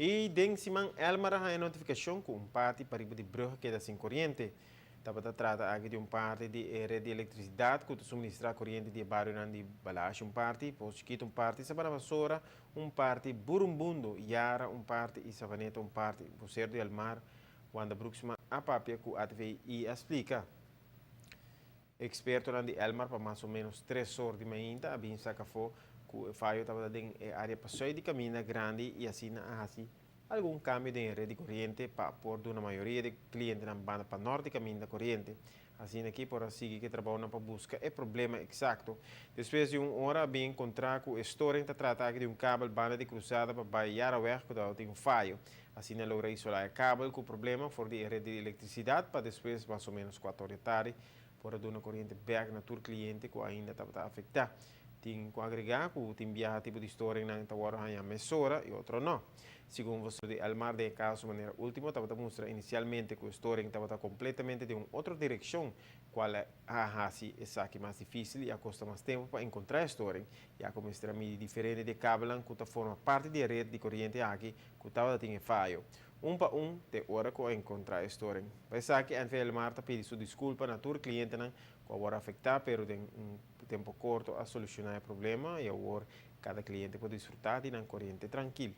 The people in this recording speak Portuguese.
E den simang Elmar a notificação com parte para de brug que da sem corrente. Tava trata aqui de parte de rede de eletricidade que suministra corrente de bairro de Balash parte, Posquito parte, Sabana Vassoura parte, Burumbundo, Yara parte e Savaneta parte, Bucer de Almar, quando Bruxma a papia que a TVI explica. Experto de Elmar para mais ou menos 3 horas de manhã, a bem saca for que o fallo estava em área passou de caminho grande e assim assim algum câmbio de rede de corrente para por uma maioria de clientes na banda para norte caminho da corrente. Assim aqui por assim que trabalham para buscar o problema exato. Depois de uma hora bem encontrar com o storage está tratando de cabo banda de cruzada para baiar a ver que tem falho. Assim logra isolar o cabo com o problema for de rede de eletricidade para depois mais ou menos 4 horas de tarde por uma corrente back na tur cliente que ainda está afetar. Tem que agregar que tem viaja tipo de história na tawara hanya mesora e outro não. Segundo você de Almar de caso maneira última estava mostrar inicialmente que a história estava completamente de uma outra direção, qual é assim essa que mais difícil e a custa mais tempo para encontrar a história. E a como mídia diferente de cabo que forma parte da rede de corrente aqui que estava tem falho. Para de hora que encontrar a história. Pensa que a Elmar está pedindo desculpa na tur cliente que agora afetar, pero tem tempo curto a solucionar o problema e agora cada cliente pode desfrutar de uma corrente tranquila.